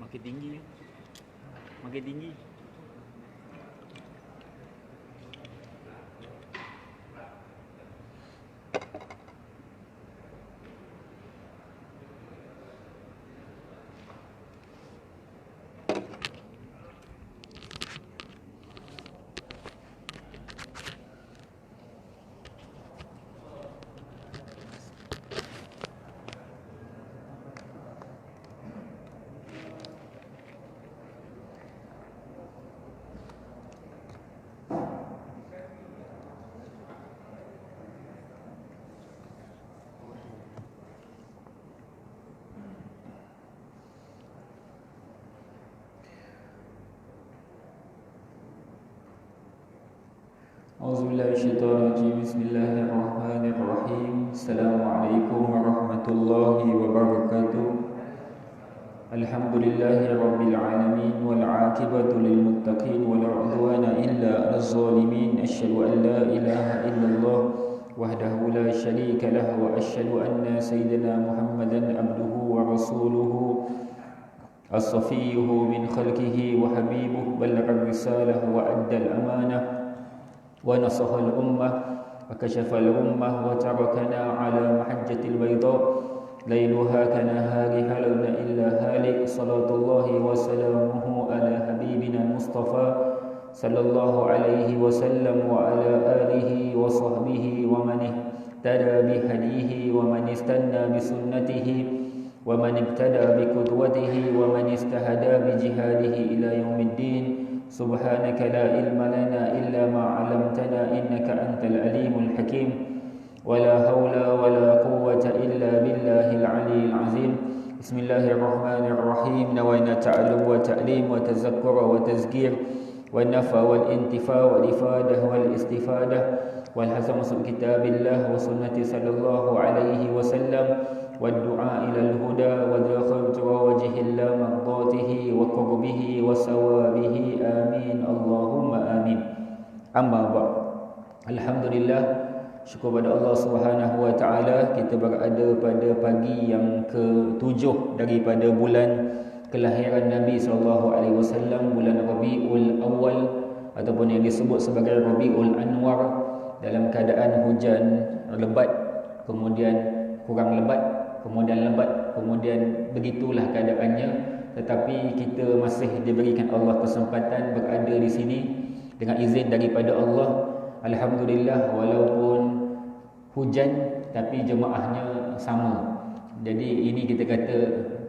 Makin tinggi. Makin tinggi. Auzubillahiminasyaitonirrajim. Bismillahirrahmanirrahim. Assalamualaikum warahmatullahi wabarakatuh. Alhamdulillahi rabbil alamin wal 'aqibatu lil muttaqin wala 'udwana illa 'alal zalimin. Asyhadu an la ilaha illallah wahdahu la syarika lah wa asyhadu anna sayyidina Muhammadan abduhu wa rasuluhu as-safiyyuhu min khalqihi wa habibuhu ballagha risalah wa adda al-amanah ونصح الأمة وكشف الأمة وتركنا على محجة البيضاء ليلها كنهارها لون إلا هالك صلاة الله وسلامه على حبيبنا المصطفى صلى الله عليه وسلم وعلى آله وصحبه ومن اهتدى بهديه ومن استنى بسنته ومن اقتدى بقدوته ومن استهدى بجهاده إلى يوم الدين. سبحانك لا علم لنا إلا ما علمتنا إنك أنت العليم الحكيم ولا حول ولا قوة إلا بالله العلي العظيم. بسم الله الرحمن الرحيم. نوينا تعلم وتعليم وتذكر وتذكير والنفع والانتفاع والإفادة والاستفادة والحزم من كتاب الله وسنة صلى الله عليه وسلم والدعاء إلى الهدى ودخول وجه الله مرضاته وقربه وثوابه آمين اللهم آمين. Amma ba'd. Alhamdulillah, syukur pada Allah Subhanahu wa taala, kita berada pada pagi yang ke-7 daripada bulan kelahiran Nabi sallallahu alaihi wasallam, bulan Rabiul Awal ataupun yang disebut sebagai Rabiul Anwar, dalam keadaan hujan lebat, kemudian kurang lebat, kemudian lebat, kemudian begitulah keadaannya. Tetapi kita masih diberikan Allah kesempatan berada di sini dengan izin daripada Allah. Alhamdulillah, walaupun hujan tapi jemaahnya sama. Jadi ini kita kata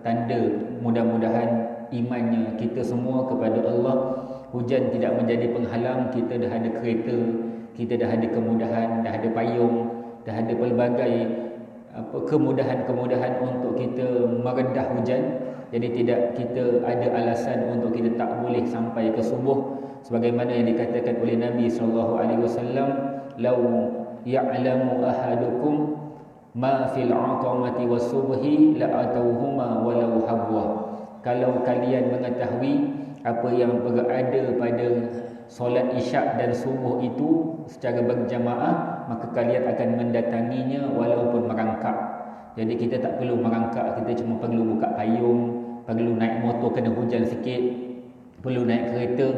tanda mudah-mudahan imannya kita semua kepada Allah. Hujan tidak menjadi penghalang, kita dah ada kereta, kita dah ada kemudahan, dah ada payung, dah ada pelbagai kemudahan-kemudahan untuk kita meredah hujan. Jadi tidak kita ada alasan untuk kita tak boleh sampai ke subuh, sebagaimana yang dikatakan oleh Nabi sallallahu alaihi wasallam, "Lau ya'lamu ahadukum ma fil 'atamati was-subhi la'atauhuma walau habwa." Kalau kalian mengetahui apa yang berada pada solat isyak dan subuh itu secara berjamaah, maka kalian akan mendatanginya walaupun merangkak. Jadi kita tak perlu merangkak, kita cuma perlu buka payung, perlu naik motor kena hujan sikit, perlu naik kereta.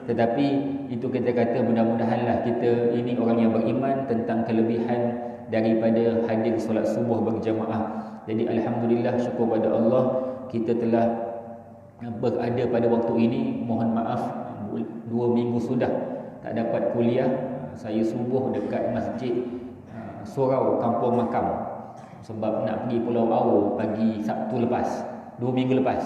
Tetapi itu kita kata mudah-mudahanlah kita ini orang yang beriman tentang kelebihan daripada hadir solat subuh berjamaah. Jadi alhamdulillah, syukur pada Allah, kita telah berada pada waktu ini. Mohon maaf 2 minggu sudah tak dapat kuliah. Saya subuh dekat masjid Surau Kampung Makam sebab nak pergi Pulau Awu pagi Sabtu lepas, 2 minggu lepas.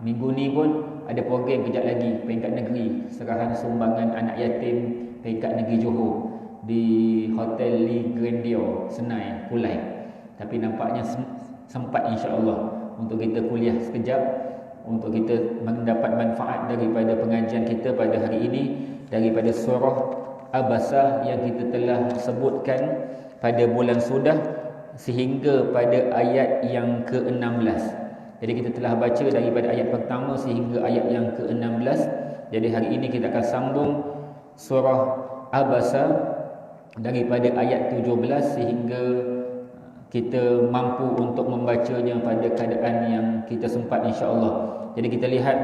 Minggu ni pun ada program kejap lagi, peringkat negeri, serahan sumbangan anak yatim peringkat negeri Johor di Hotel Lee Grandeur Senai, Kulai. Tapi nampaknya sempat insya-Allah untuk kita kuliah sekejap, untuk kita mendapat manfaat daripada pengajian kita pada hari ini, daripada surah Abasa yang kita telah sebutkan pada bulan sudah sehingga pada ayat yang ke-16. Jadi kita telah baca daripada ayat pertama sehingga ayat yang ke-16. Jadi hari ini kita akan sambung surah Abasa daripada ayat 17 sehingga kita mampu untuk membacanya pada keadaan yang kita sempat, insya-Allah. Jadi kita lihat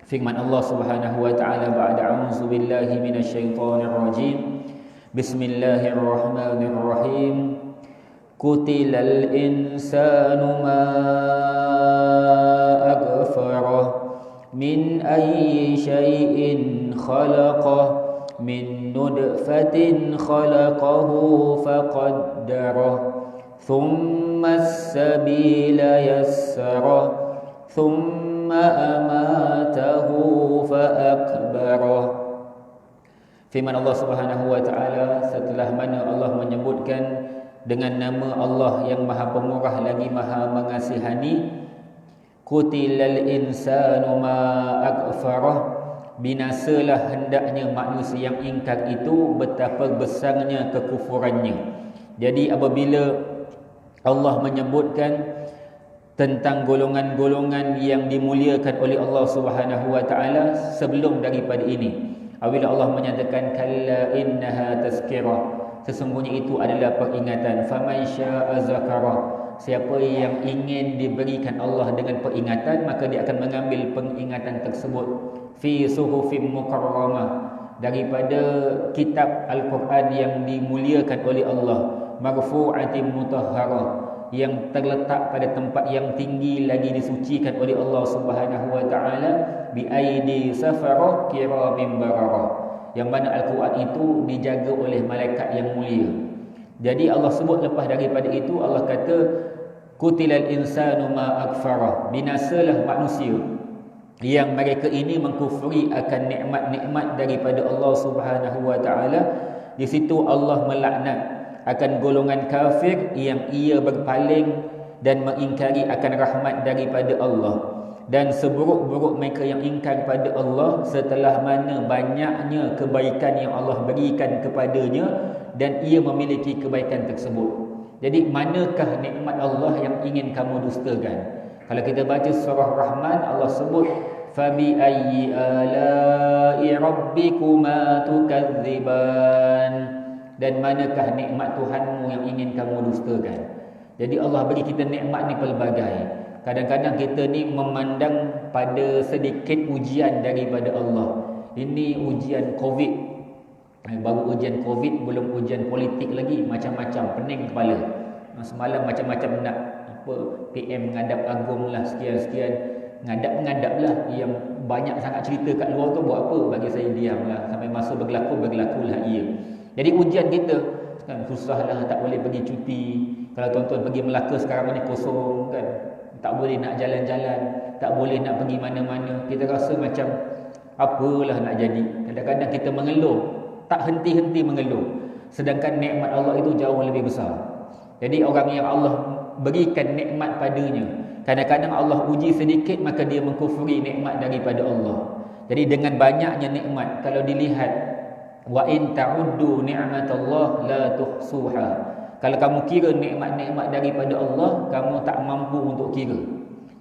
firman Allah Subhanahu wa taala ba'da a'udzu billahi minasyaitonir rajim. Bismillahirrahmanirrahim. Qutilal insanu ma aghfarah min ayyi syai'in khalaqah min nutfatin khalaqahu faqaddarah thumma as-sabila yassarah thumma amatahu faakbarah. Firman Allah Subhanahu wa taala, setelah mana Allah menyebutkan dengan nama Allah yang Maha Pemurah lagi Maha Mengasihani, Qutilal insanu ma aghfarah, binasalah hendaknya manusia yang ingkar itu betapa besarnya kekufurannya. Jadi apabila Allah menyebutkan tentang golongan-golongan yang dimuliakan oleh Allah Subhanahu wa taala sebelum daripada ini, apabila Allah menyatakan kalla innaha tazkirah, sesungguhnya itu adalah peringatan, faman syaa'a zakara, siapa yang ingin diberikan Allah dengan peringatan maka dia akan mengambil peringatan tersebut, fi suhufim mukarramah, daripada kitab Al-Quran yang dimuliakan oleh Allah, marfu'atin mutahharah, yang terletak pada tempat yang tinggi lagi disucikan oleh Allah Subhanahu wa taala, bi aidi safarah kiramin bararah, yang mana Al-Quran itu dijaga oleh malaikat yang mulia. Jadi Allah sebut lepas daripada itu, Allah kata Qutilal insanu ma aghfarah, binasalah manusia yang mereka ini mengkufuri akan nikmat-nikmat daripada Allah Subhanahu wa taala. Di situ Allah melaknat akan golongan kafir yang ia berpaling dan mengingkari akan rahmat daripada Allah, dan seburuk-buruk mereka yang ingkar pada Allah setelah mana banyaknya kebaikan yang Allah berikan kepadanya dan ia memiliki kebaikan tersebut. Jadi manakah nikmat Allah yang ingin kamu dustakan? Kalau kita baca surah Rahman, Allah sebut fabi ayyi ala'i rabbikuma tukadziban, dan manakah nikmat Tuhanmu yang ingin kamu dustakan? Jadi Allah beri kita nikmat ni pelbagai. Kadang-kadang kita ni memandang pada sedikit ujian daripada Allah. Ini ujian Covid. Baru ujian Covid, belum ujian politik lagi, macam-macam, pening kepala. Semalam macam-macam nak apa, PM ngadap agung lah, sekian-sekian. Ngadap-ngadap lah, yang banyak sangat cerita kat luar tu buat apa? Bagi saya diam lah. Sampai masa berlaku-berlakulah ia. Jadi ujian kita kan, susah lah, tak boleh pergi cuti. Kalau tuan-tuan pergi Melaka sekarang ni kosong kan, tak boleh nak jalan-jalan, tak boleh nak pergi mana-mana. Kita rasa macam apalah nak jadi. Kadang-kadang kita mengeluh, tak henti-henti mengeluh, sedangkan nikmat Allah itu jauh lebih besar. Jadi orang yang Allah berikan nikmat padanya, kadang-kadang Allah uji sedikit maka dia mengkufuri nikmat daripada Allah. Jadi dengan banyaknya nikmat, kalau dilihat, wa in ta'uddu ni'matallah la tuhsuha, kalau kamu kira nikmat-nikmat daripada Allah, kamu tak mampu untuk kira.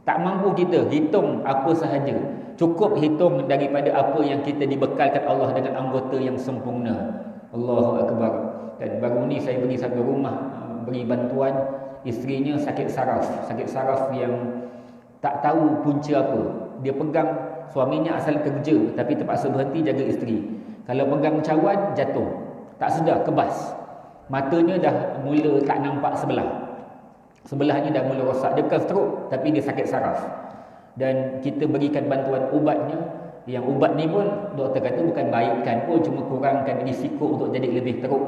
Tak mampu kita hitung apa sahaja. Cukup hitung daripada apa yang kita dibekalkan Allah dengan anggota yang sempurna. Allahu Akbar. Dan baru ni saya pergi satu rumah beri bantuan, isterinya sakit saraf yang tak tahu punca apa. Dia pegang, suaminya asal kerja tapi terpaksa berhenti jaga isteri. Kalau pegang cawan jatuh, tak sedar kebas. Matanya dah mula tak nampak sebelahnya dah mula rosak. Dia bukan stroke tapi dia sakit saraf. Dan kita berikan bantuan ubatnya, yang ubat ni pun doktor kata bukan baikkan pun, cuma kurangkan risiko untuk jadi lebih teruk.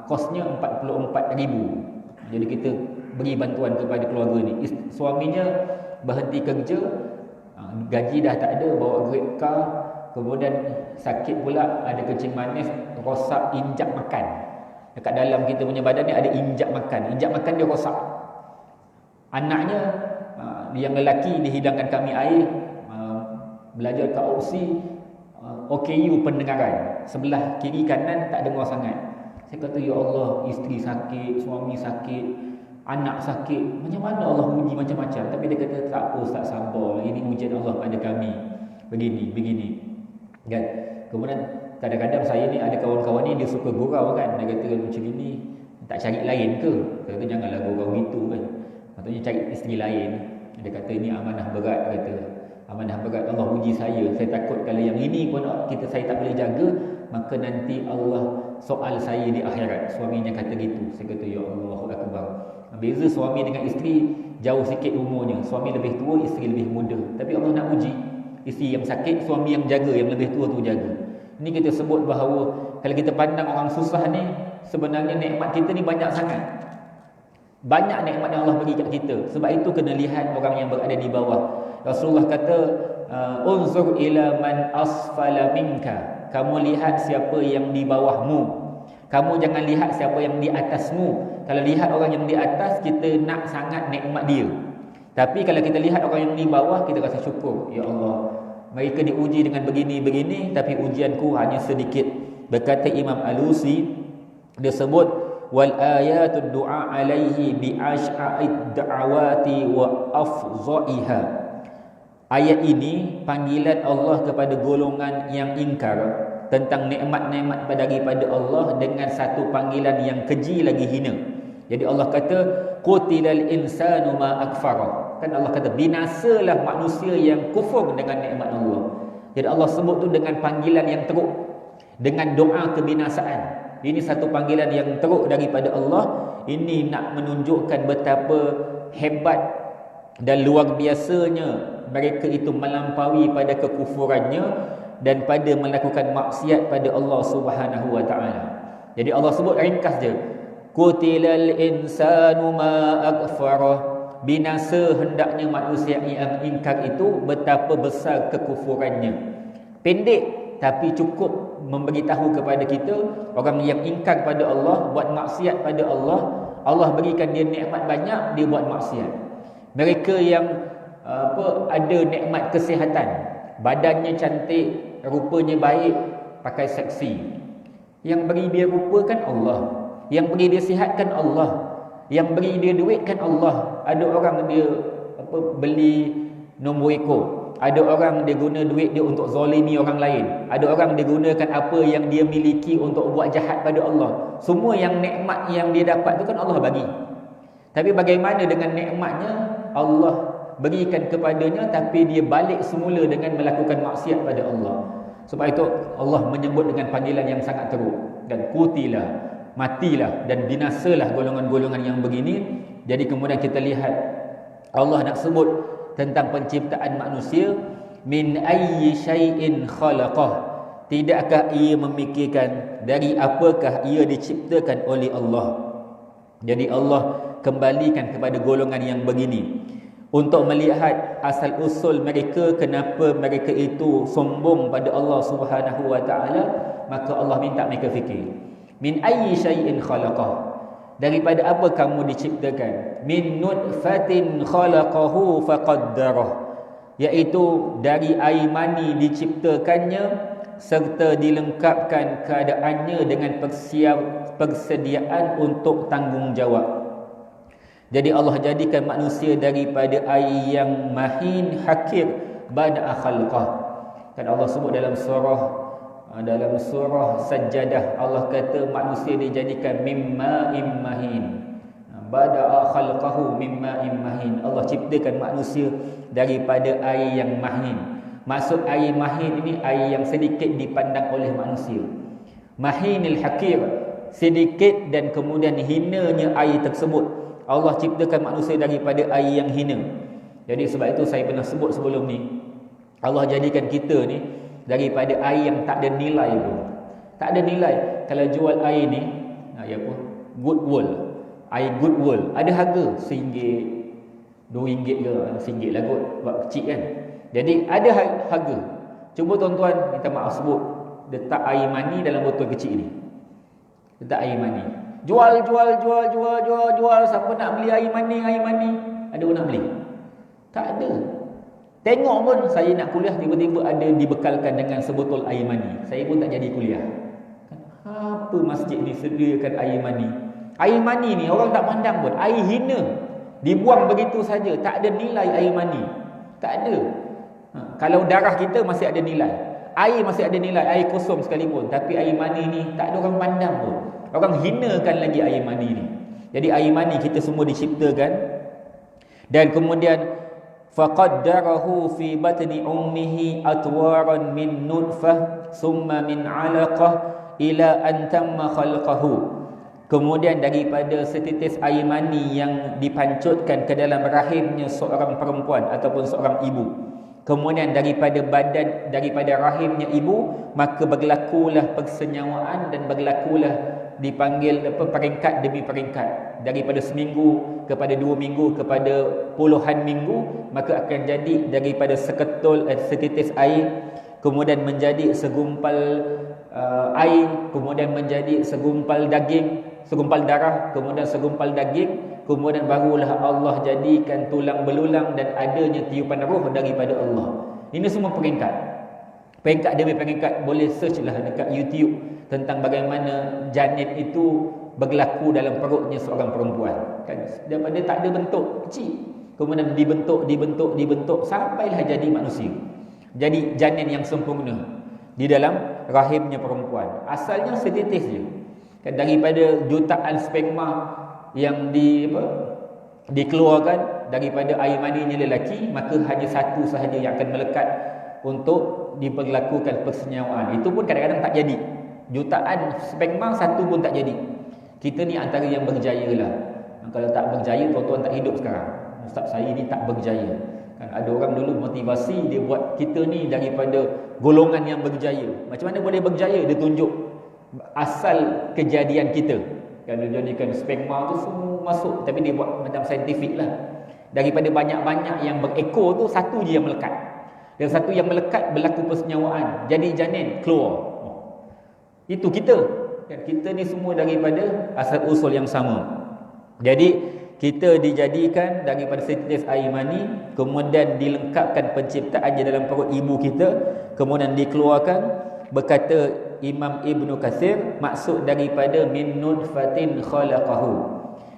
Kosnya 44,000. Jadi kita beri bantuan kepada keluarga ni. Suaminya berhenti kerja, gaji dah tak ada, bawa grab car, kemudian sakit pula, ada kencing manis, rosak injak makan. Dekat dalam kita punya badan ni ada injak makan dia rosak. Anaknya yang lelaki dihidangkan kami air, belajar kat opsi, OKU pendengaran, sebelah kiri kanan tak dengar sangat. Saya kata, ya Allah, isteri sakit, suami sakit, anak sakit, macam mana Allah uji macam-macam. Tapi dia kata, tak apa Ustaz, sabar, ini ujian Allah pada kami, begini kan. Kemudian kadang-kadang saya ni ada kawan-kawan ni dia suka gurau kan, dia kata macam ini Tak cari lain ke? Kata janganlah gurau gitu kan. Maksudnya cari isteri lain. Dia kata ini amanah berat, kata. Amanah berat, Allah uji saya. Saya takut kalau yang ini pun saya tak boleh jaga, maka nanti Allah soal saya di akhirat. Suaminya kata gitu. Saya kata ya Allah akbar. Beza suami dengan isteri jauh sikit umurnya. Suami lebih tua, isteri lebih muda. Tapi Allah nak uji. Isteri yang sakit, suami yang jaga, yang lebih tua tu jaga. Ini kita sebut bahawa kalau kita pandang orang susah ni, sebenarnya nikmat kita ni banyak sangat. Banyak nikmat yang Allah bagi kat kita. Sebab itu kena lihat orang yang berada di bawah. Rasulullah kata, unzur ila man asfala minka. Kamu lihat siapa yang di bawahmu. Kamu jangan lihat siapa yang di atasmu. Kalau lihat orang yang di atas, kita nak sangat nikmat dia. Tapi kalau kita lihat orang yang di bawah, kita rasa syukur. Ya Allah, mereka diuji dengan begini-begini, tapi ujianku hanya sedikit. Berkata Imam Alusi, dia sebut, wal ayatud du'a alaihi bi ash'a'id da'awati wa afza'iha. Ayat ini panggilan Allah kepada golongan yang ingkar tentang nikmat-nikmat daripada Allah dengan satu panggilan yang keji lagi hina. Jadi Allah kata qutilal insanu ma akfara. Kan Allah kata binasalah manusia yang kufur dengan nikmat Allah. Jadi Allah sebut tu dengan panggilan yang teruk, dengan doa kebinasaan. Ini satu panggilan yang teruk daripada Allah. Ini nak menunjukkan betapa hebat dan luar biasanya mereka itu melampaui pada kekufurannya dan pada melakukan maksiat pada Allah Subhanahu wa taala. Jadi Allah sebut ringkas je, qutilal insanu ma akfara. Binasa hendaknya manusia yang ingkar itu betapa besar kekufurannya. Pendek tapi cukup memberitahu kepada kita, orang yang ingkar pada Allah, buat maksiat pada Allah, Allah berikan dia nikmat banyak, dia buat maksiat. Mereka yang ada nikmat kesihatan, badannya cantik, rupanya baik, pakai seksi. Yang beri dia rupa kan Allah, yang beri dia sihat kan Allah, yang beri dia duit kan Allah. Ada orang dia beli nombor ekor, ada orang dia guna duit dia untuk zalimi orang lain, ada orang dia gunakan apa yang dia miliki untuk buat jahat pada Allah. Semua yang nikmat yang dia dapat tu kan Allah bagi. Tapi bagaimana dengan nikmatnya Allah berikan kepadanya, tapi dia balik semula dengan melakukan maksiat pada Allah. Sebab itu Allah menyebut dengan panggilan yang sangat teruk. Dan kutilah, matilah dan binasalah golongan-golongan yang begini. Jadi kemudian kita lihat Allah nak sebut tentang penciptaan manusia. Min ayyi syai'in khalaqah. Tidakkah ia memikirkan dari apakah ia diciptakan oleh Allah. Jadi Allah kembalikan kepada golongan yang begini untuk melihat asal usul mereka, kenapa mereka itu sombong pada Allah Subhanahu wa taala. Maka Allah minta mereka fikir, min ayyi syai'in khalaqah, daripada apa kamu diciptakan. Min nutfatin khalaqahu faqaddarah, iaitu dari air mani diciptakannya serta dilengkapkan keadaannya dengan persediaan untuk tanggungjawab. Jadi Allah jadikan manusia daripada air yang mahin hakir bada khalqah. Kan Allah sebut dalam surah Sajdadah, Allah kata manusia dijadikan mimma immahin. Bada khalqahu mimma immahin. Allah ciptakan manusia daripada air yang mahin. Maksud air mahin ini air yang sedikit dipandang oleh manusia. Mahinil hakir, sedikit dan kemudian hinanya air tersebut. Allah ciptakan manusia daripada air yang hina. Jadi sebab itu saya pernah sebut sebelum ni, Allah jadikan kita ni daripada air yang tak ada nilai pun. Tak ada nilai. Kalau jual air ni, good world, air good world, ada harga RM1, RM2 ke RM1 lah kot, buat kecil kan. Jadi ada harga. Cuba tuan-tuan, minta maaf sebut, letak air mani dalam botol kecil ni. Letak air mani. Jual. Siapa nak beli air mani? Ada orang nak beli? Tak ada. Tengok pun saya nak kuliah, tiba-tiba ada dibekalkan dengan sebotol air mani. Saya pun tak jadi kuliah. Apa masjid ni sediakan air mani? Air mani ni orang tak pandang pun. Air hina. Dibuang begitu saja. Tak ada nilai air mani. Tak ada. Kalau darah kita masih ada nilai. Air masih ada nilai. Air kosong sekalipun. Tapi air mani ni tak ada orang pandang pun. Orang hinakan lagi air mani ni. Jadi air mani kita semua diciptakan, dan kemudian faqaddarahu fi batni ummihi atwaran min nutfah summa min 'alaqah ila an tamma khalqahu. Kemudian daripada setitis air mani yang dipancutkan ke dalam rahimnya seorang perempuan ataupun seorang ibu, kemudian daripada rahimnya ibu, maka berlakulah persenyawaan dan berlakulah dipanggil peringkat demi peringkat, daripada seminggu kepada 2 minggu kepada puluhan minggu, maka akan jadi daripada setitis air kemudian menjadi segumpal air, kemudian menjadi segumpal daging, segumpal darah, kemudian segumpal daging, kemudian barulah Allah jadikan tulang belulang dan adanya tiupan roh daripada Allah. Ini semua peringkat. Peringkat demi peringkat. Boleh search lah dekat YouTube tentang bagaimana janin itu berlaku dalam perutnya seorang perempuan. Kan? Daripada tak ada bentuk kecil, kemudian dibentuk sampailah jadi manusia. Jadi janin yang sempurna di dalam rahimnya perempuan. Asalnya setitis je. Kan? Daripada jutaan sperma yang dikeluarkan daripada air maninya lelaki, maka hanya satu sahaja yang akan melekat untuk diperlakukan persenyawaan. Itu pun kadang-kadang tak jadi. Jutaan sperma satu pun tak jadi. Kita ni antara yang berjaya lah. Kalau tak berjaya, tuan-tuan tak hidup sekarang. Ustaz saya ni tak berjaya. Kan ada orang dulu motivasi dia buat kita ni daripada golongan yang berjaya. Macam mana boleh berjaya? Dia tunjuk asal kejadian kita. Kan dia jadikan sperma tu semua masuk, tapi dia buat macam saintifik lah. Daripada banyak-banyak yang berekor tu, satu je yang melekat. Dan satu yang melekat berlaku persenyawaan, jadi janin keluar. Itu kita. Dan kita ni semua daripada asal usul yang sama. Jadi kita dijadikan daripada setitis air mani, kemudian dilengkapkan penciptaannya dalam perut ibu kita, kemudian dikeluarkan. Berkata Imam Ibn Katsir, maksud daripada min nutfatin khalaqahu,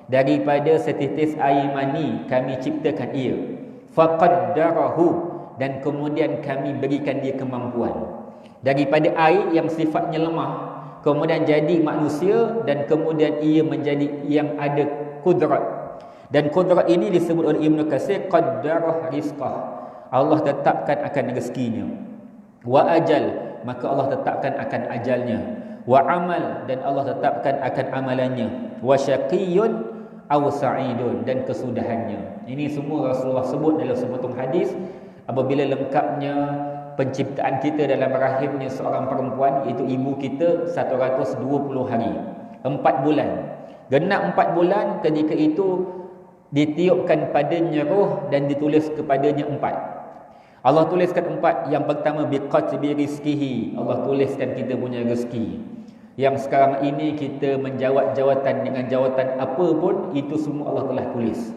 daripada setitis air mani kami ciptakan ia, faqaddarahu, dan kemudian kami berikan dia kemampuan. Daripada air yang sifatnya lemah, kemudian jadi manusia, dan kemudian ia menjadi yang ada kudrat. Dan kudrat ini disebut oleh Ibn Katsir qaddarah rizqah, Allah tetapkan akan rezekinya. Wa ajal, maka Allah tetapkan akan ajalnya. Wa amal, dan Allah tetapkan akan amalannya. Wa syaqiyyun aw sa'idun, dan kesudahannya. Ini semua Rasulullah sebut dalam sebuah hadis. Apabila lengkapnya penciptaan kita dalam rahimnya seorang perempuan, iaitu ibu kita, 120 hari, 4 bulan. Genap 4 bulan, ketika itu ditiupkan padanya roh dan ditulis kepadanya 4. Allah tuliskan 4. Yang pertama, biqatbi rizkihi, Allah tuliskan kita punya rezeki. Yang sekarang ini kita menjawat jawatan dengan jawatan apa pun, itu semua Allah telah tulis.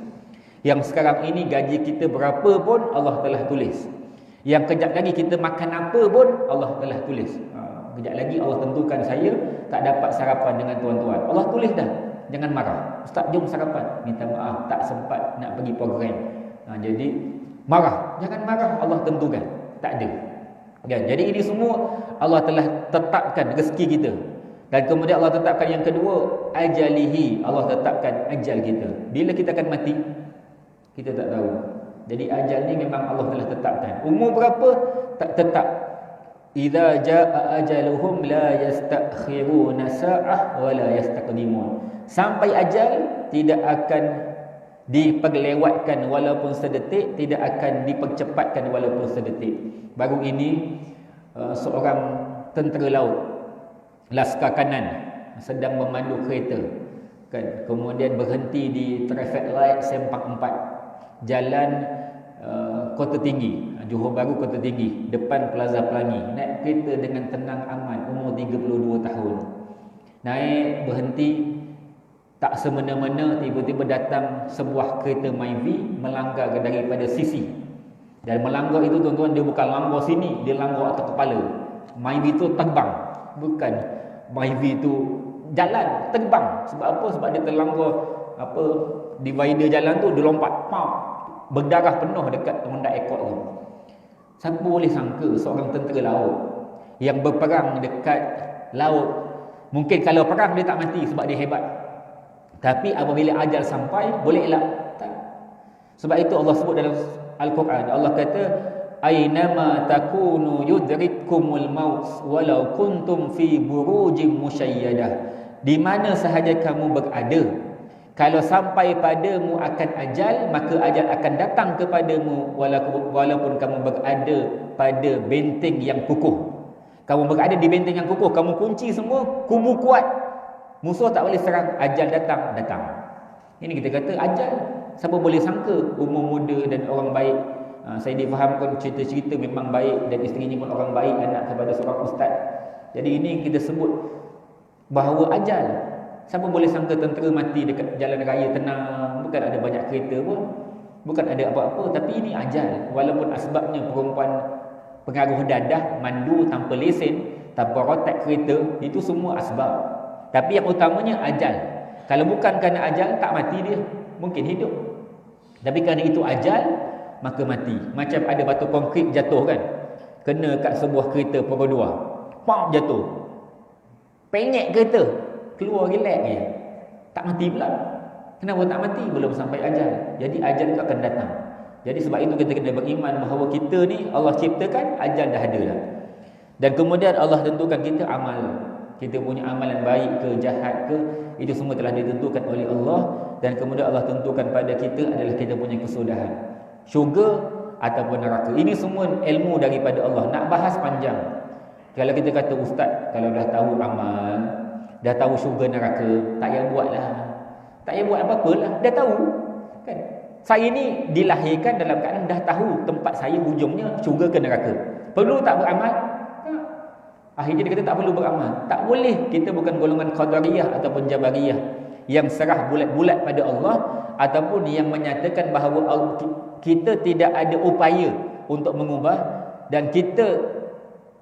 Yang sekarang ini gaji kita berapa pun Allah telah tulis. Yang kejap lagi kita makan apa pun Allah telah tulis. Kejap lagi Allah tentukan saya tak dapat sarapan dengan tuan-tuan, Allah tulis dah. Jangan marah, ustaz jom sarapan, minta maaf tak sempat nak pergi program. Jadi marah, jangan marah, Allah tentukan, tak ada. Jadi ini semua Allah telah tetapkan rezeki kita. Dan kemudian Allah tetapkan yang kedua, ajalihi, Allah tetapkan ajal kita. Bila kita akan mati, kita tak tahu. Jadi ajal ni memang Allah telah tetapkan. Umur berapa? Tak tetap. Idza jaa ajaluhum la yastakhiruna sa'ah wa la yastaqdimun. Sampai ajal tidak akan diperlewatkan walaupun sedetik, tidak akan dipercepatkan walaupun sedetik. Baru ini seorang tentera laut Laskar Kanan sedang memandu kereta, kan, kemudian berhenti di traffic light Sempak 4, jalan Kota Tinggi, Johor Bahru Kota Tinggi, depan Plaza Pelangi. Naik kereta dengan tenang aman, umur 32 tahun. Naik, berhenti, tak semena-mena tiba-tiba datang sebuah kereta Myvi melanggar daripada sisi. Dan melanggar itu tuan-tuan, dia bukan langgar sini, dia langgar atas kepala. Myvi itu terbang, bukan Myvi itu jalan, terbang. Sebab apa? Sebab dia terlanggar divider jalan tu, dia lompat, berdarah penuh dekat Honda Accord tu. Siapa boleh sangka seorang tentera laut yang berperang dekat laut Mungkin kalau perang dia tak mati sebab dia hebat. Tapi apabila ajal sampai, boleh elak? Tak. Sebab itu Allah sebut dalam Al-Quran, Allah kata, Aynama takunu yudrikkumul maut walau kuntum fi burujim musyayyadah. Di mana sahaja kamu berada, kalau sampai padamu akan ajal, maka ajal akan datang kepadamu walaupun kamu berada pada benteng yang kukuh. Kamu berada di benteng yang kukuh, kamu kunci semua, kubu kuat, musuh tak boleh serang, ajal datang. Ini kita kata ajal. Siapa boleh sangka umur muda dan orang baik. Saya difahamkan cerita-cerita memang baik, dan isterinya pun orang baik, anak kepada seorang ustaz. Jadi ini kita sebut bahawa ajal. Siapa boleh sangka tentera mati dekat jalan raya tenang, bukan ada banyak kereta pun, bukan ada apa-apa, tapi ini ajal. Walaupun asbabnya perempuan pengaruh dadah, mandu tanpa lesen, tanpa rotak kereta, itu semua asbab. Tapi yang utamanya ajal. Kalau bukan kerana ajal, tak mati dia, mungkin hidup. Tapi kerana itu ajal, maka mati. Macam ada batu konkrit jatuh kan, kena kat sebuah kereta pukul 2, pam, jatuh, penyek kereta, keluar relax je, tak mati pula. Kenapa tak mati? Belum sampai ajal. Jadi ajal itu akan datang. Jadi sebab itu kita kena beriman bahawa kita ni Allah ciptakan, ajal dah ada dah. Dan kemudian Allah tentukan kita amal. Kita punya amalan baik ke jahat ke, itu semua telah ditentukan oleh Allah. Dan kemudian Allah tentukan pada kita adalah kita punya kesudahan, syurga ataupun neraka. Ini semua ilmu daripada Allah. Nak bahas panjang. Kalau kita kata ustaz, kalau dah tahu amal, dah tahu syurga neraka, tak payah buatlah. Tak payah buat apa-apalah, dah tahu kan. Saya ni dilahirkan dalam keadaan dah tahu tempat saya hujungnya syurga ke neraka. Perlu tak beramal? Tak. Akhirnya dia kata tak perlu beramal. Tak boleh. Kita bukan golongan Qadariyah ataupun Jabariyah yang serah bulat-bulat pada Allah, ataupun yang menyatakan bahawa kita tidak ada upaya untuk mengubah, dan kita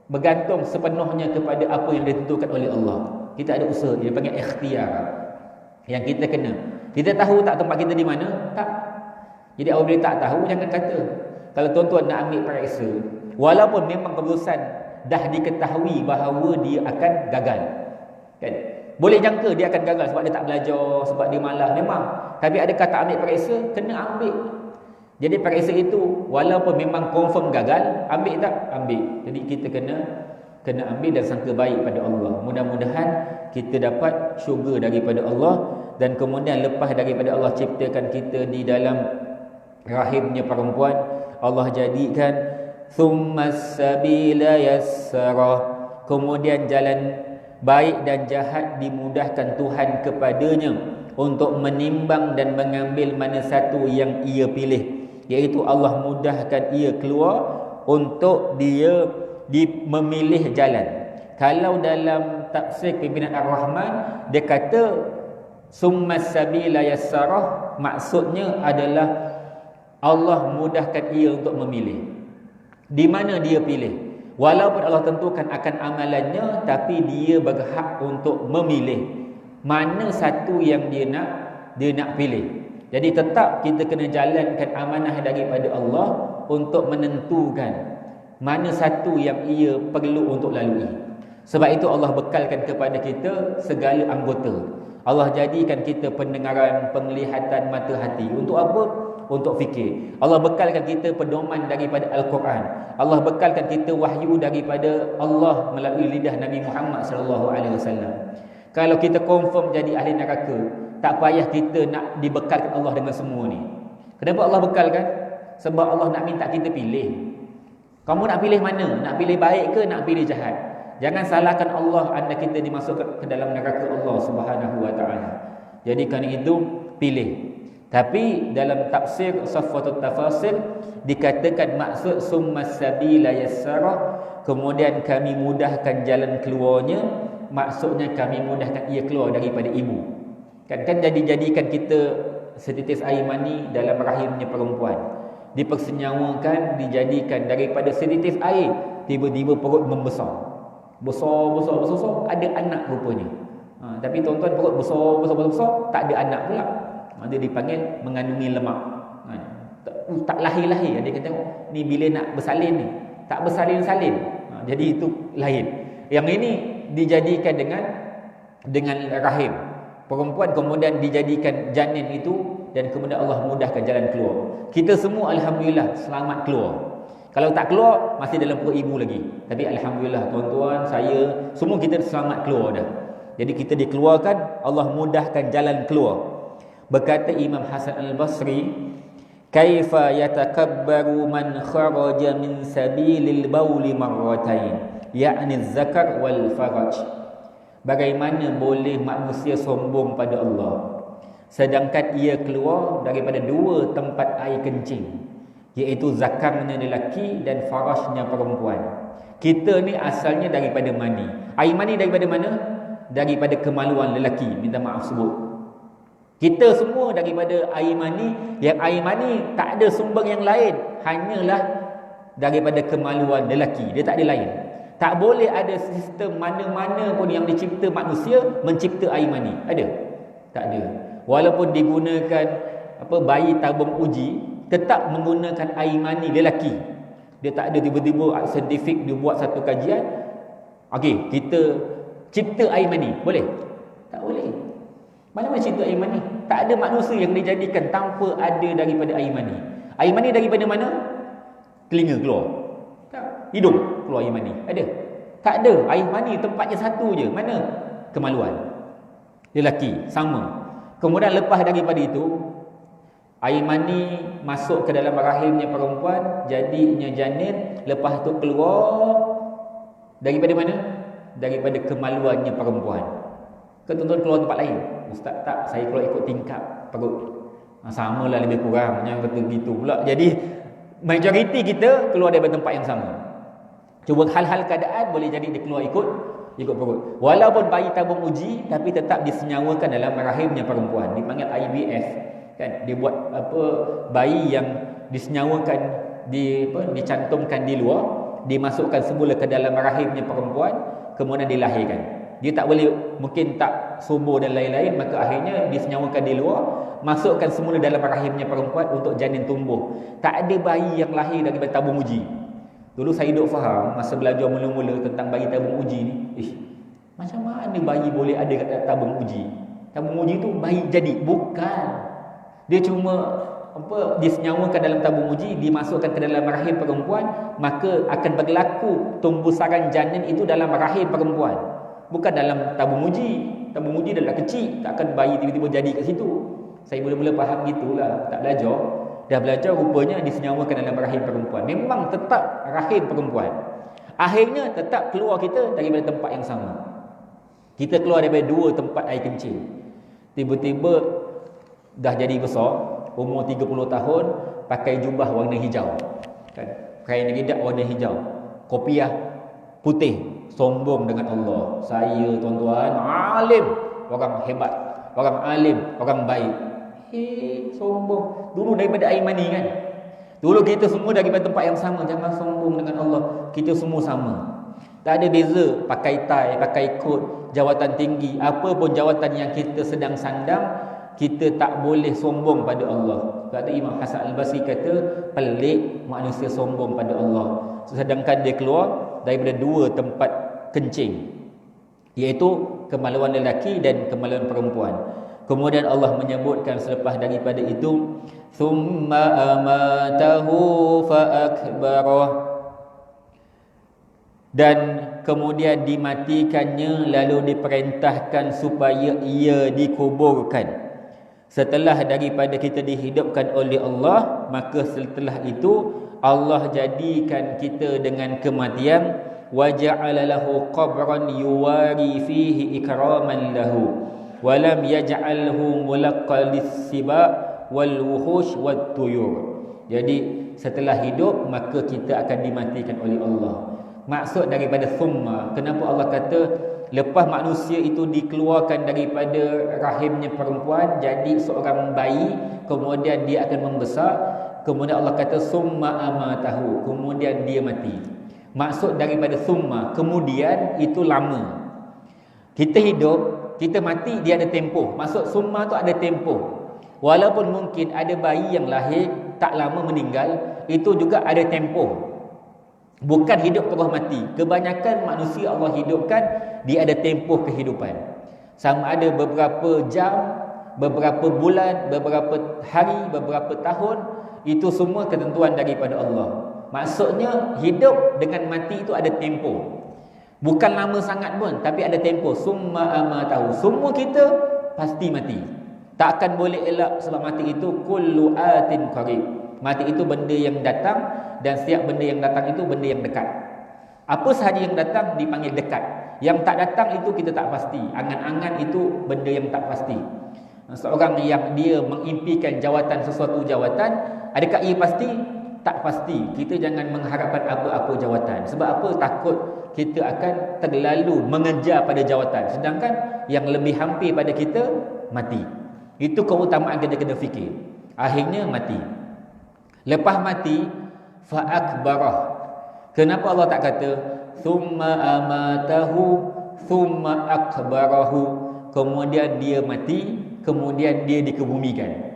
bergantung sepenuhnya kepada apa yang ditentukan oleh Allah. Kita ada usaha, dia panggil ikhtiar, yang kita kena. Kita tahu tak tempat kita di mana? Tak. Jadi apabila tak tahu, jangan kata. Kalau tuan-tuan nak ambil periksa, walaupun memang keputusan dah diketahui bahawa dia akan gagal, kan? Boleh jangka dia akan gagal sebab dia tak belajar, sebab dia malas, memang. Tapi adakah tak ambil periksa? Kena ambil. Jadi periksa itu walaupun memang confirm gagal, ambil tak? Ambil. Jadi kita kena ambil dan sangka baik pada Allah. Mudah-mudahan kita dapat syurga daripada Allah, dan kemudian lepas daripada Allah ciptakan kita di dalam rahimnya perempuan, Allah jadikan thummas sabila yassara, kemudian jalan baik dan jahat dimudahkan Tuhan kepadanya untuk menimbang dan mengambil mana satu yang ia pilih, iaitu Allah mudahkan ia keluar untuk dia memilih jalan. Kalau dalam tafsir pimpinan Ar-Rahman, dia kata summas sabila yassarah, maksudnya adalah Allah mudahkan ia untuk memilih. Di mana dia pilih? Walaupun Allah tentukan akan amalannya, tapi dia berhak untuk memilih mana satu yang dia nak pilih. Jadi tetap kita kena jalankan amanah daripada Allah untuk menentukan mana satu yang ia perlu untuk lalui. Sebab itu Allah bekalkan kepada kita segala anggota. Allah jadikan kita pendengaran, penglihatan, mata, hati. Untuk apa? Untuk fikir. Allah bekalkan kita pedoman daripada Al-Quran. Allah bekalkan kita wahyu daripada Allah melalui lidah Nabi Muhammad SAW. Kalau kita confirm jadi ahli neraka, tak payah kita nak dibekalkan Allah dengan semua ni. Kenapa Allah bekalkan? Sebab Allah nak minta kita pilih. Kamu nak pilih mana? Nak pilih baik ke nak pilih jahat? Jangan salahkan Allah anda kita dimasukkan ke dalam neraka Allah Subhanahu wa taala. Jadi kerana itu pilih. Tapi dalam tafsir Safwatut Tafasir dikatakan maksud summas sabila yassara, kemudian kami mudahkan jalan keluarnya, maksudnya kami mudahkan ia keluar daripada ibu. Kan jadikan kita setitis air mani dalam rahimnya perempuan, dipersenyawakan, dijadikan daripada setitis air, tiba-tiba perut membesar. Besar, ada anak rupanya. Tapi tuan-tuan, perut besar, tak ada anak pula. Dia dipanggil mengandungi lemak. Tak lahir-lahir. Dia kata tengok ni bila nak bersalin ni, tak bersalin-salin. Jadi itu lain. Yang ini dijadikan dengan dengan rahim perempuan, kemudian dijadikan janin itu, dan kemudian Allah mudahkan jalan keluar. Kita semua alhamdulillah selamat keluar. Kalau tak keluar masih dalam perut ibu lagi. Tapi alhamdulillah tuan-tuan, saya, semua kita selamat keluar dah. Jadi kita dikeluarkan, Allah mudahkan jalan keluar. Berkata Imam Hasan Al-Basri, kaifa yatakabbaru man kharaja min sabilil bauli marratain, ya'ni zakar wal faraj. Bagaimana boleh manusia sombong pada Allah sedangkan ia keluar daripada dua tempat air kencing, iaitu zakarnya lelaki dan farajnya perempuan. Kita ni asalnya daripada mani. Air mani daripada mana? Daripada kemaluan lelaki, minta maaf sebut. Kita semua daripada air mani, yang air mani tak ada sumber yang lain, hanyalah daripada kemaluan lelaki, dia tak ada lain. Tak boleh ada sistem mana-mana pun yang dicipta manusia mencipta air mani. Ada? Tak ada. Walaupun digunakan bayi tabung uji, tetap menggunakan air mani lelaki. Dia tak ada tiba-tiba saintifik dia buat satu kajian, okey, kita cipta air mani. Boleh? Tak boleh. Mana cipta air mani? Tak ada manusia yang dijadikan tanpa ada daripada air mani. Air mani daripada mana? Telinga keluar. Tak. Hidung keluar air mani. Ada? Tak ada. Air mani tempatnya satu je. Mana? Kemaluan lelaki. Sama. Kemudian lepas daripada itu, air mani masuk ke dalam rahimnya perempuan, jadinya janin. Lepas tu keluar daripada mana? Daripada kemaluannya perempuan. Ke tuan-tuan keluar tempat lain? Ustaz, tak, saya keluar ikut tingkap perut. Samalah lebih kurang, jangan kata gitu pula. Jadi majoriti kita keluar daripada tempat yang sama. Cuba hal-hal keadaan boleh jadi dia keluar ikut perut. Walaupun bayi tabung uji, tapi tetap disenyawakan dalam rahimnya perempuan. Dipanggil IVF. Kan? Dia buat bayi yang disenyawakan, dicantumkan di luar, dimasukkan semula ke dalam rahimnya perempuan, kemudian dilahirkan. Dia tak boleh, mungkin tak subur dan lain-lain, maka akhirnya disenyawakan di luar, masukkan semula dalam rahimnya perempuan untuk janin tumbuh. Tak ada bayi yang lahir daripada tabung uji. Dulu saya duk faham masa belajar mula-mula tentang bayi tabung uji ni, macam mana bayi boleh ada kat tabung uji? Tabung uji tu bayi jadi? Bukan. Dia cuma disenyawakan dalam tabung uji, dimasukkan ke dalam rahim perempuan, maka akan berlaku tumbusaran janin itu dalam rahim perempuan, bukan dalam tabung uji. Tabung uji dah kecil, takkan bayi tiba-tiba jadi kat situ. Saya mula-mula faham gitulah, tak belajar. Dah belajar, rupanya disenyawakan dalam rahim perempuan. Memang tetap rahim perempuan. Akhirnya tetap keluar kita daripada tempat yang sama. Kita keluar daripada dua tempat air kencing. Tiba-tiba dah jadi besar, umur 30 tahun, pakai jubah warna hijau. Kan? Kain ridak warna hijau. Kopiah putih. Sombong dengan Allah. Saya, tuan-tuan, alim. Orang hebat. Orang alim. Orang baik. Sombong. Dulu daripada air mani kan. Dulu kita semua daripada tempat yang sama. Jangan sombong dengan Allah. Kita semua sama. Tak ada beza. Pakai tie, pakai kot, jawatan tinggi, apa pun jawatan yang kita sedang sandang, kita tak boleh sombong pada Allah. Sebab tu Imam Hasan Al-Basri kata, pelik manusia sombong pada Allah, sedangkan dia keluar daripada dua tempat kencing, iaitu kemaluan lelaki dan kemaluan perempuan. Kemudian Allah menyebutkan selepas daripada itu, thumma amatahu fa akbarah, dan kemudian dimatikannya lalu diperintahkan supaya ia dikuburkan. Setelah daripada kita dihidupkan oleh Allah, maka setelah itu Allah jadikan kita dengan kematian, wa ja'ala lahu qabran yuwari fihi ikraman lahu wa lam yaj'alhu mulaqqal lis-siba wal wuhush wat tuyur. Jadi setelah hidup maka kita akan dimatikan oleh Allah. Maksud daripada thumma, kenapa Allah kata lepas manusia itu dikeluarkan daripada rahimnya perempuan jadi seorang bayi, kemudian dia akan membesar, kemudian Allah kata summa amatahu, kemudian dia mati. Maksud daripada summa, kemudian itu lama. Kita hidup, kita mati, dia ada tempoh. Maksud summa tu ada tempoh. Walaupun mungkin ada bayi yang lahir tak lama meninggal, itu juga ada tempoh. Bukan hidup terus mati. Kebanyakan manusia Allah hidupkan, dia ada tempoh kehidupan. Sama ada beberapa jam, beberapa bulan, beberapa hari, beberapa tahun, itu semua ketentuan daripada Allah. Maksudnya hidup dengan mati itu ada tempoh. Bukan lama sangat pun, tapi ada tempoh. Summa amatahu. Semua kita pasti mati. Tak akan boleh elak, sebab mati itu kullu atin qarib. Mati itu benda yang datang, dan setiap benda yang datang itu benda yang dekat. Apa sahaja yang datang dipanggil dekat. Yang tak datang itu kita tak pasti. Angan-angan itu benda yang tak pasti. Seorang yang dia mengimpikan jawatan, sesuatu jawatan, adakah ia pasti? Tak pasti. Kita jangan mengharapkan apa-apa jawatan. Sebab apa? Takut kita akan terlalu mengejar pada jawatan. Sedangkan yang lebih hampir pada kita, mati. Itu keutamaan kita kena fikir. Akhirnya mati. Lepas mati, fa'akbarah. Kenapa Allah tak kata thumma amatahu thumma akbarahu, kemudian dia mati, kemudian dia dikebumikan?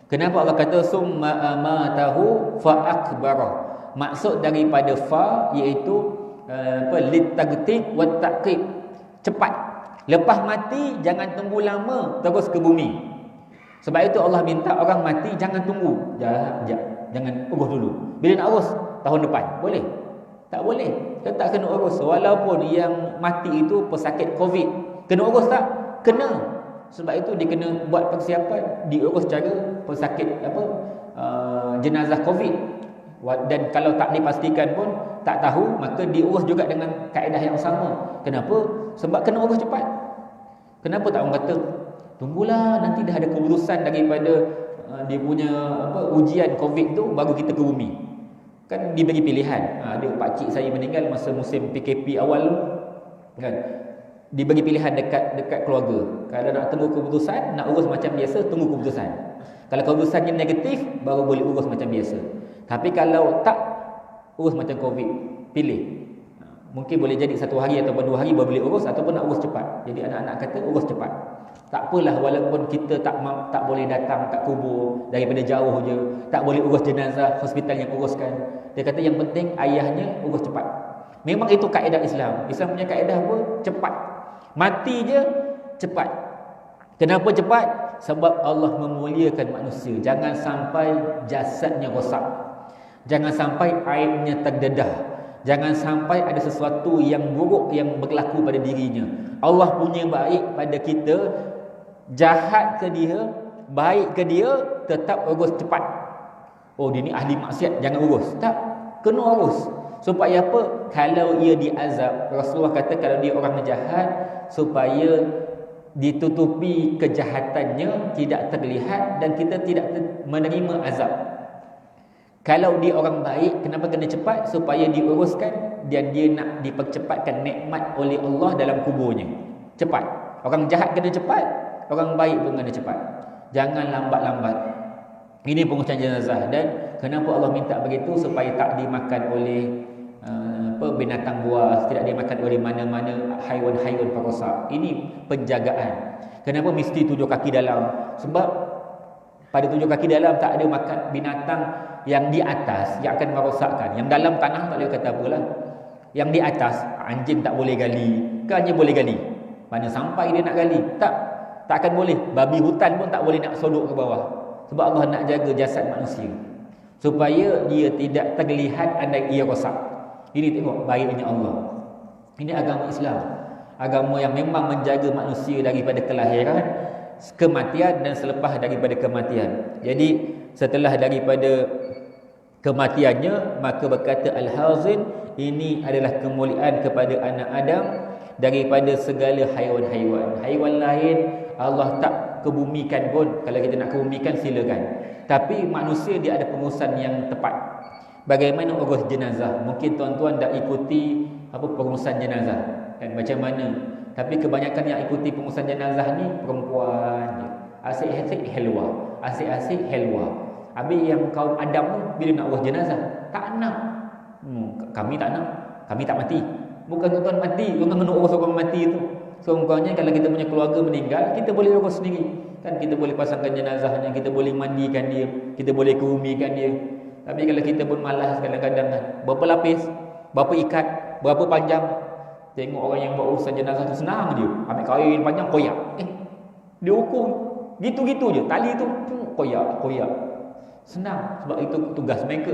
Kenapa Allah kata thumma amatahu fa akbarah? Maksud daripada fa iaitu litagtib wa taqib, cepat. Lepas mati jangan tunggu lama terus ke bumi. Sebab itu Allah minta orang mati jangan tunggu, jangan urus dulu. Bila nak urus? Tahun depan. Boleh? Tak boleh. Tetap kena urus. Walaupun yang mati itu pesakit COVID, kena urus tak? Kena. Sebab itu dia kena buat persiapan, diurus cara pesakit jenazah COVID. Dan kalau tak dipastikan pun, tak tahu, maka diurus juga dengan kaedah yang sama. Kenapa? Sebab kena urus cepat. Kenapa tak orang kata tunggulah nanti dah ada keputusan daripada dia punya ujian COVID tu baru kita ke bumi? Kan diberi pilihan. Ada pakcik saya meninggal masa musim PKP awal tu, kan, diberi pilihan dekat keluarga. Kalau nak tunggu keputusan, nak urus macam biasa, tunggu keputusan. Kalau keputusannya negatif, baru boleh urus macam biasa. Tapi kalau tak, urus macam COVID, pilih. Mungkin boleh jadi 1 hari ataupun 2 hari baru boleh urus, ataupun nak urus cepat. Jadi anak-anak kata urus cepat. Tak apalah, walaupun kita tak boleh datang kat kubur, daripada jauh je, tak boleh urus jenazah, hospital yang uruskan. Dia kata yang penting ayahnya urus cepat. Memang itu kaedah Islam. Islam punya kaedah apa? Cepat. Mati je cepat. Kenapa cepat? Sebab Allah memuliakan manusia. Jangan sampai jasadnya rosak. Jangan sampai aibnya terdedah. Jangan sampai ada sesuatu yang buruk yang berlaku pada dirinya. Allah punya baik pada kita, jahat ke dia, baik ke dia, tetap urus cepat. Oh, dia ni ahli maksiat, jangan urus. Tak, kena urus. Supaya apa? Kalau ia diazab, Rasulullah kata kalau dia orang jahat, supaya ditutupi kejahatannya, tidak terlihat, dan kita tidak menerima azab. Kalau dia orang baik, kenapa kena cepat? Supaya diuruskan dan dia nak dipercepatkan nikmat oleh Allah dalam kuburnya. Cepat. Orang jahat kena cepat, orang baik pun kena cepat. Jangan lambat-lambat. Ini pengurusan jenazah. Dan kenapa Allah minta begitu? Supaya tak dimakan oleh binatang buas, tidak dimakan oleh mana-mana haiwan-haiwan perosak. Ini penjagaan. Kenapa mesti 7 kaki dalam? Sebab pada 7 kaki dalam tak ada makan binatang yang di atas yang akan merosakkan. Yang dalam tanah tak boleh kata apalah. Yang di atas, anjing tak boleh gali. Ke anjing boleh gali? Mana sampai dia nak gali? Tak akan boleh. Babi hutan pun tak boleh nak sodok ke bawah. Sebab Allah nak jaga jasad manusia, supaya dia tidak terlihat andai ia rosak. Ini tengok baiknya Allah. Ini agama Islam. Agama yang memang menjaga manusia daripada kelahiran, kematian dan selepas daripada kematian. Jadi setelah daripada kematiannya, maka berkata Al-Hazin, ini adalah kemuliaan kepada anak Adam daripada segala haiwan-haiwan. Haiwan lain Allah tak kebumikan pun. Kalau kita nak kebumikan silakan. Tapi manusia dia ada pengurusan yang tepat. Bagaimana urus jenazah? Mungkin tuan-tuan dah ikuti pengurusan jenazah, dan macam mana? Tapi kebanyakan yang ikuti pengurusan jenazah ni perempuan je. Asyik-asyik helwa, asyik-asyik helwa. Habis yang kaum Adam tu bila nak urus jenazah, tak nak. Kami tak nak. Kami tak mati. Bukan tuan-tuan mati, tuan-tuan kena urus orang mati tu. Sekurang-kurangnya kalau kita punya keluarga meninggal, kita boleh urus sendiri. Kan kita boleh pasangkan jenazahnya, kita boleh mandikan dia, kita boleh kebumikan dia. Tapi kalau kita pun malas kadang-kadang kan, berapa lapis, berapa ikat, berapa panjang, Tengok orang yang buat urusan jenazah tu senang je. Ambil kain panjang, koyak. Dia ukur gitu-gitu je. Tali tu koyak. Senang. Sebab itu tugas mereka.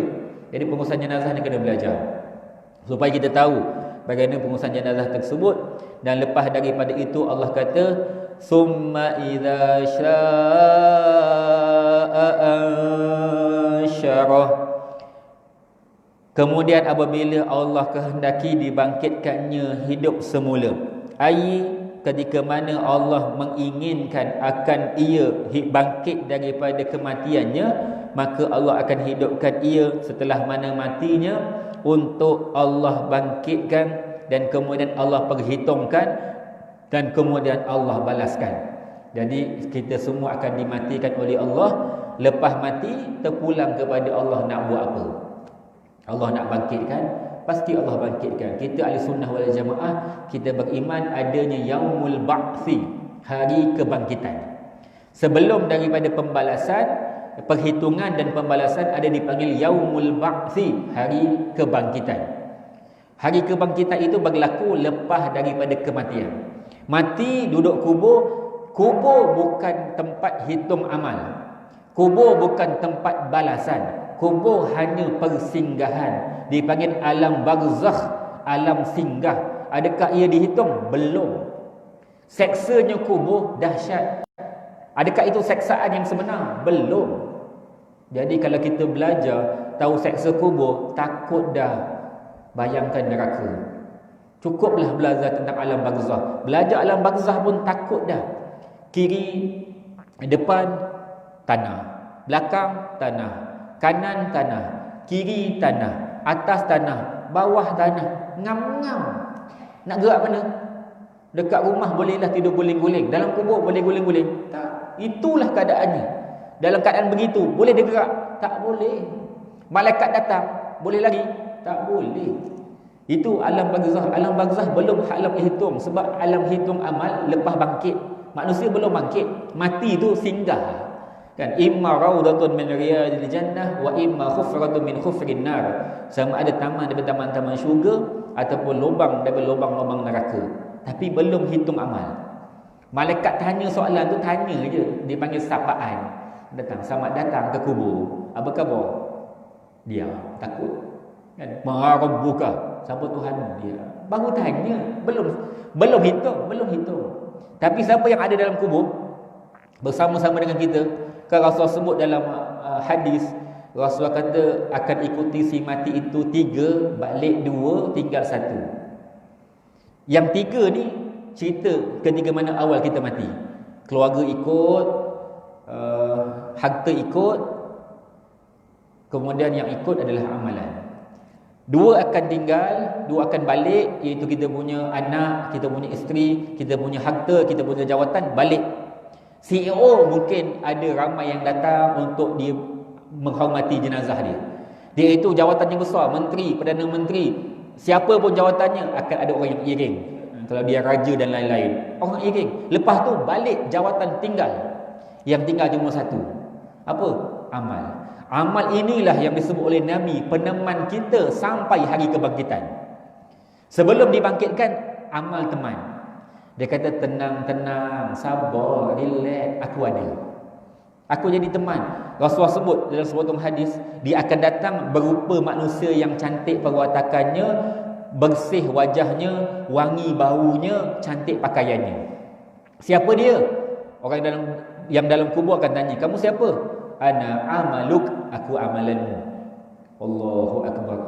Jadi pengurusan jenazah ni kena belajar. Supaya kita tahu bagaimana pengurusan jenazah tersebut. Dan lepas daripada itu Allah kata, summa idza syaa'a ansyarah. Kemudian apabila Allah kehendaki dibangkitkannya hidup semula, ai ketika mana Allah menginginkan akan ia bangkit daripada kematiannya, maka Allah akan hidupkan ia setelah mana matinya untuk Allah bangkitkan, dan kemudian Allah perhitungkan, dan kemudian Allah balaskan. Jadi kita semua akan dimatikan oleh Allah. Lepas mati terpulang kepada Allah nak buat apa. Allah nak bangkitkan, pasti Allah bangkitkan. Kita ahli sunnah wal jamaah, kita beriman adanya yaumul ba'thi, hari kebangkitan. Sebelum daripada pembalasan, perhitungan dan pembalasan ada dipanggil yaumul ba'thi, hari kebangkitan. Hari kebangkitan itu berlaku lepas daripada kematian. Mati, duduk kubur. Kubur bukan tempat hitung amal. Kubur bukan tempat balasan. Kubur hanya persinggahan. Dipanggil alam barzakh, alam singgah. Adakah ia dihitung? Belum. Seksanya kubur dahsyat. Adakah itu seksaan yang sebenar? Belum. Jadi kalau kita belajar tahu seksa kubur, takut dah bayangkan neraka. Cukuplah belajar tentang alam barzakh. Belajar alam barzakh pun takut dah. Kiri, depan, tanah. Belakang, tanah. Kanan, tanah. Kiri, tanah. Atas, tanah. Bawah, tanah. Ngam-ngam. Nak gerak mana? Dekat rumah bolehlah tidur guling-guling. Dalam kubur boleh guling-guling? Tak. Itulah keadaannya. Dalam keadaan begitu, boleh dia gerak? Tak boleh. Malaikat datang, boleh lari? Tak boleh. Itu alam barzakh. Alam barzakh belum alam hitung. Sebab alam hitung amal lepas bangkit. Manusia belum bangkit. Mati tu singgah. Kan, imma raudatun min riyadil jannah wa imma khufratun min khufrin nar. Sama ada taman daripada taman-taman syurga ataupun lubang daripada lubang-lubang neraka. Tapi belum hitung amal. Malaikat tanya soalan tu, tanya je. Dia panggil sapaan. Datang, selamat datang ke kubur. Apa khabar? Dia takut. Kan? Ma rabbuka? Siapa Tuhan dia? Baru tanya, belum hitung. Tapi siapa yang ada dalam kubur bersama-sama dengan kita? Kan Rasulullah sebut dalam hadis, Rasulullah kata akan ikuti si mati itu 3, balik 2, tinggal 1. Yang 3 ni cerita ketika mana awal kita mati. Keluarga ikut, harta ikut, kemudian yang ikut adalah amalan. 2 akan tinggal, 2 akan balik, iaitu kita punya anak, kita punya isteri, kita punya harta, kita punya jawatan, balik. CEO mungkin ada ramai yang datang untuk dia menghormati jenazah dia. Dia itu jawatannya besar, menteri, perdana menteri, siapa pun jawatannya, akan ada orang yang iring. Kalau dia raja dan lain-lain, orang iring. Lepas tu balik, jawatan tinggal. Yang tinggal cuma 1. Apa? Amal. Amal inilah yang disebut oleh Nabi peneman kita sampai hari kebangkitan. Sebelum dibangkitkan, amal teman. Dia kata tenang, sabar, relax, aku ada. Aku jadi teman. Rasulullah sebut dalam sebuah hadis, dia akan datang berupa manusia yang cantik perwatakannya, bersih wajahnya, wangi baunya, cantik pakaiannya. Siapa dia? Orang yang dalam kubur akan tanya, kamu siapa? Ana amaluk, aku amalanmu. Allahu akbar.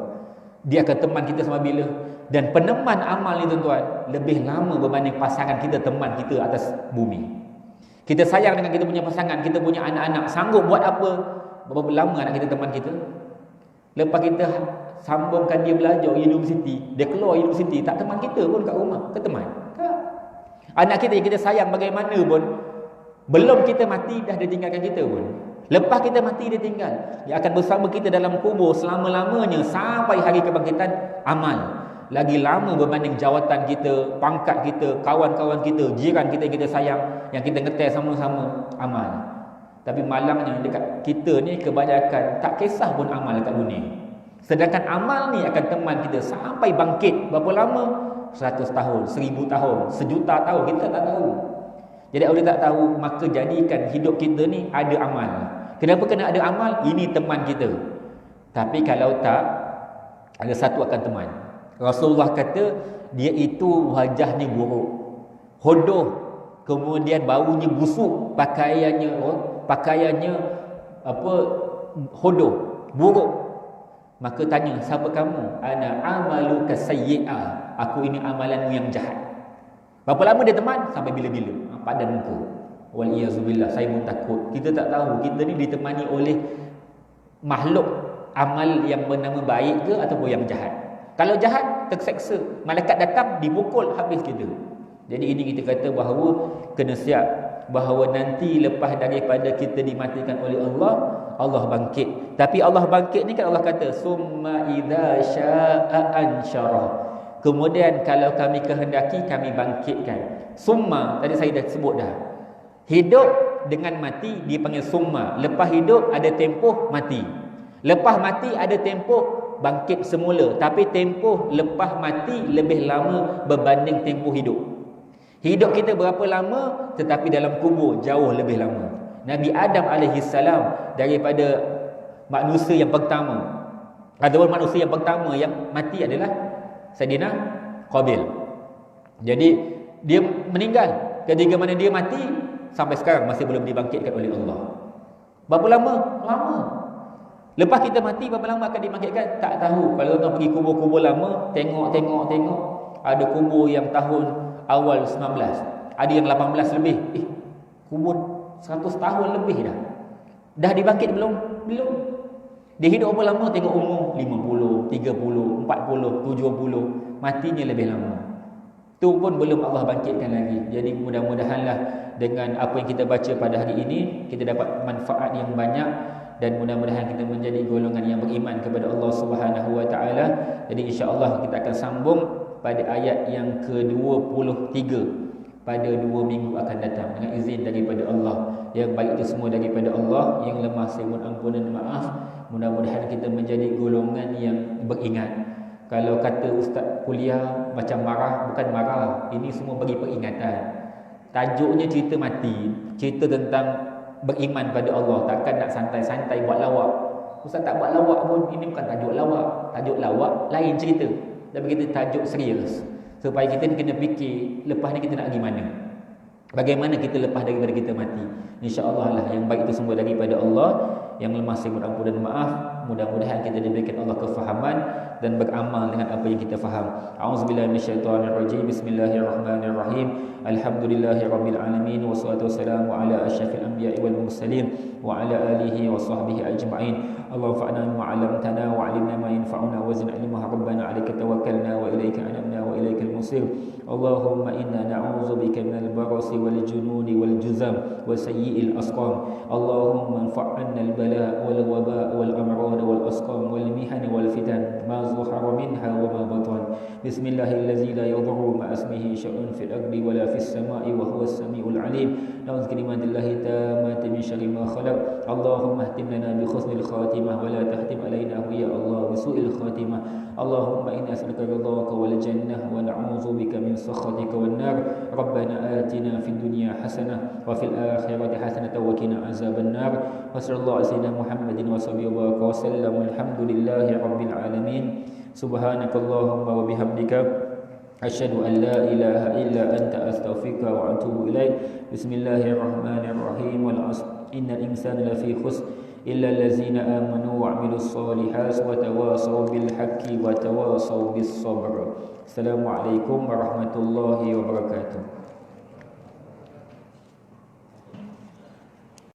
Dia akan teman kita sampai bila? Dan peneman amal ni tuan-tuan, lebih lama berbanding pasangan kita, teman kita atas bumi. Kita sayang dengan kita punya pasangan, kita punya anak-anak, sanggup buat apa? Berapa lama anak kita teman kita? Lepas kita sambungkan dia belajar universiti, dia keluar universiti, tak teman kita pun kat rumah, ke teman? Tak. Anak kita yang kita sayang bagaimana pun, belum kita mati dah dia tinggalkan kita pun. Lepas kita mati dia tinggal. Dia akan bersama kita dalam kubur selama-lamanya sampai hari kebangkitan. Amal lagi lama berbanding jawatan kita, pangkat kita, kawan-kawan kita, jiran kita yang kita sayang, yang kita ngetel sama-sama. Amal. Tapi malangnya dekat kita ni kebanyakan tak kisah pun amal dekat dunia. Sedangkan amal ni akan teman kita sampai bangkit. Berapa lama? 100 tahun, 1000 tahun, sejuta tahun, kita tak tahu. Jadi kalau tak tahu, maka jadikan hidup kita ni ada amal. Kenapa kena ada amal? Ini teman kita. Tapi kalau tak, ada satu akan teman. Rasulullah kata, dia itu wajahnya buruk, hodoh, kemudian baunya busuk, pakaiannya hodoh, buruk. Maka tanya, siapa kamu? Ana amaluka sayyi'ah. Aku ini amalanmu yang jahat. Berapa lama dia teman? Sampai bila-bila. Padan muka. Waliyazubillah, saya pun takut. Kita tak tahu, kita ni ditemani oleh makhluk amal yang bernama baik ke ataupun yang jahat. Kalau jahat, terseksa. Malaikat datang, dipukul, habis kita. Jadi ini kita kata bahawa kena siap bahawa nanti lepas daripada kita dimatikan oleh Allah, Allah bangkit. Tapi Allah bangkit ni kan Allah kata summa idza syaa'a ansyara. Kemudian kalau kami kehendaki, kami bangkitkan. Summa tadi saya dah sebut dah. Hidup dengan mati dipanggil summa. Lepas hidup ada tempoh mati. Lepas mati ada tempoh bangkit semula. Tapi tempoh lepas mati lebih lama berbanding tempoh hidup. Hidup kita berapa lama, tetapi dalam kubur jauh lebih lama. Nabi Adam alaihissalam daripada manusia yang pertama, ataupun manusia yang pertama yang mati adalah Sayyidina Qabil. Jadi dia meninggal. Ketika mana dia mati, sampai sekarang masih belum dibangkitkan oleh Allah. Berapa lama? Lama. Lepas kita mati, berapa lama akan dibangkitkan? Tak tahu. Kalau tuan pergi kubur-kubur lama, tengok. Ada kubur yang tahun awal 19, ada yang 18 lebih. Kubur 100 tahun lebih dah. Dah dibangkit belum? Belum. Dia hidup berapa lama? Tengok umur 50, 30, 40, 70. Matinya lebih lama. Tu pun belum Allah bangkitkan lagi. Jadi mudah-mudahanlah dengan apa yang kita baca pada hari ini, kita dapat manfaat yang banyak, dan mudah-mudahan kita menjadi golongan yang beriman kepada Allah Subhanahu wa taala. Jadi insya-Allah kita akan sambung pada ayat yang ke-23 pada 2 minggu akan datang dengan izin daripada Allah. Yang baik itu semua daripada Allah, yang lemah saya mohon ampun dan maaf. Mudah-mudahan kita menjadi golongan yang beringat. Kalau kata ustaz kuliah macam marah, bukan marah, ini semua bagi peringatan. Tajuknya cerita mati, cerita tentang beriman pada Allah. Takkan nak santai-santai buat lawak. Ustaz tak buat lawak pun, ini bukan tajuk lawak. Tajuk lawak lain cerita. Dan begitu tajuk serius, supaya kita ni kena fikir lepas ni kita nak pergi mana, bagaimana kita lepas daripada kita mati. InsyaAllah lah yang baik itu semua daripada Allah, yang lemah saya mohon ampun dan maaf. Mudah-mudahan kita diberikan Allah kefahaman dan beramal dengan apa yang kita faham. A'udzubillahi minasyaitonirrajim. Bismillahirrahmanirrahim. Alhamdulillahirabbil alamin, wassalatu wassalamu ala asyrafil anbiya'i wal mursalin wa ala alihi wa sahbihi ajma'in. Allahumma fa'na bima 'allamtana wa 'allimna ma yanfa'una wa zidna ilma. Rabbana 'alaika tawakkalna wa ilaika anabna wa ilaikal musir. Allahumma inna na'udzubika minal barasi wal jununi wal juzam wa sayyi'il asqam. Allahumma anfa'na al bala wal waba wal amrad wal asqam wal mihan wal fitan ma zuhara minha wa ma batan. Bismillahirrahmanirrahim. La yadhurru ma ismihi syai'un fil ardi wa la fis sama'i wa huwas samiul alim. Na'udzu billahi tammati min syarri ma khalaq. Allahumma ihtim lana bi husnil khatimah wa la tahtim alaina ya Allah bi su'il khatimah. Allahumma inna as'aluka ridhaka wal jannah wa na'udzu bika min sakhatika wan nar. Rabbana atina fid dunya hasanah wa fil akhirati hasanah wa qina azaban nar. Wa sallallahu ala Muhammadin wa sahbihi wa sallam. Alhamdulillahi rabbil alamin. Subhanakallahumma wa bihamdika asyhadu an la ilaha illa anta astaghfiruka wa atubu ilaik. Bismillahirrahmanirrahim. Wal 'asr innal insana lafi khusr illa allazina amanu wa 'amilus solihat wa tawasaw bil haqqi wa tawasaw bis sabr. Assalamualaikum warahmatullahi wabarakatuh.